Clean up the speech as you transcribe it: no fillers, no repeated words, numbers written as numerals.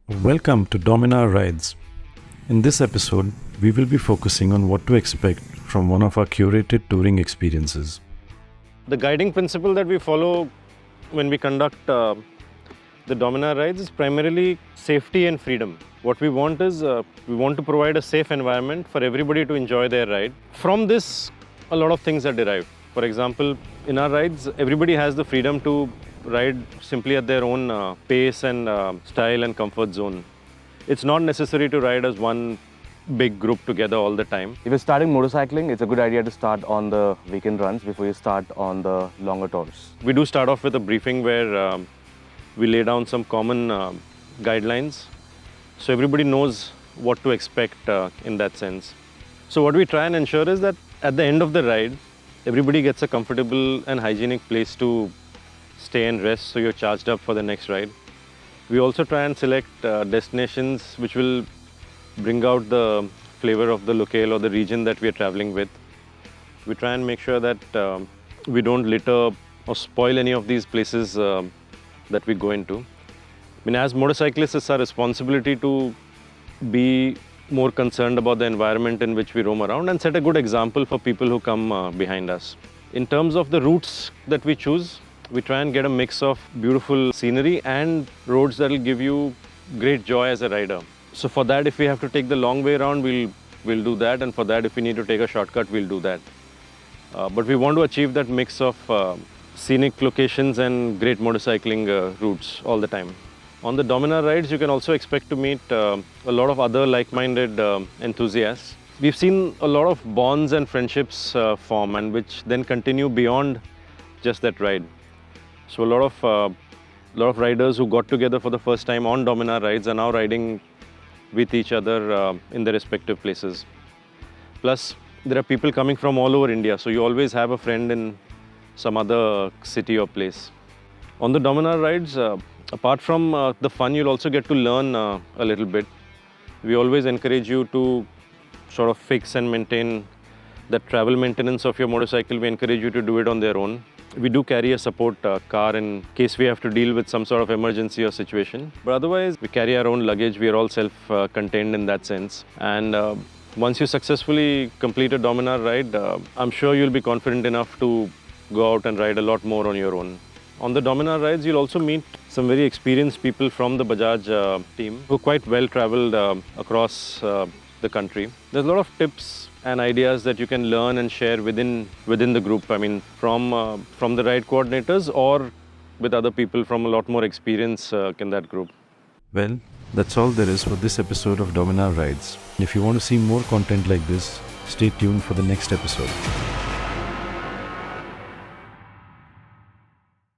Welcome to Dominar Rides. In this episode, we will be focusing on what to expect from one of our curated touring experiences. The guiding principle that we follow when we conduct the Dominar rides is primarily safety and freedom. What we want is we want to provide a safe environment for everybody to enjoy their ride. From this, a lot of things are derived. For example, in our rides, everybody has the freedom to ride simply at their own pace and style and comfort zone. It's not necessary to ride as one big group together all the time. If you're starting motorcycling, it's a good idea to start on the weekend runs before you start on the longer tours. We do start off with a briefing where we lay down some common guidelines so everybody knows what to expect in that sense. So what we try and ensure is that at the end of the ride, everybody gets a comfortable and hygienic place to stay and rest so you're charged up for the next ride. We also try and select destinations which will bring out the flavor of the locale or the region that we are traveling with. We try and make sure that we don't litter or spoil any of these places that we go into. I mean, as motorcyclists, it's our responsibility to be more concerned about the environment in which we roam around and set a good example for people who come behind us. In terms of the routes that we choose, we try and get a mix of beautiful scenery and roads that will give you great joy as a rider. So for that, if we have to take the long way around, we'll do that. And for that, if we need to take a shortcut, we'll do that. But we want to achieve that mix of scenic locations and great motorcycling routes all the time. On the Dominar rides, you can also expect to meet a lot of other like-minded enthusiasts. We've seen a lot of bonds and friendships form and which then continue beyond just that ride. So a lot of riders who got together for the first time on Dominar rides are now riding with each other in their respective places. Plus, there are people coming from all over India, so you always have a friend in some other city or place. On the Dominar rides, apart from the fun, you'll also get to learn a little bit. We always encourage you to sort of fix and maintain the travel maintenance of your motorcycle. We encourage you to do it on their own. We do carry a support car in case we have to deal with some sort of emergency or situation. But otherwise, we carry our own luggage. We are all self-contained in that sense. And once you successfully complete a Dominar ride, I'm sure you'll be confident enough to go out and ride a lot more on your own. On the Dominar rides, you'll also meet some very experienced people from the Bajaj team who are quite well traveled across the country. There's a lot of tips and ideas that you can learn and share within the group. I mean, from the ride coordinators or with other people from a lot more experience in that group. Well, that's all there is for this episode of Dominar Rides. If you want to see more content like this, stay tuned for the next episode.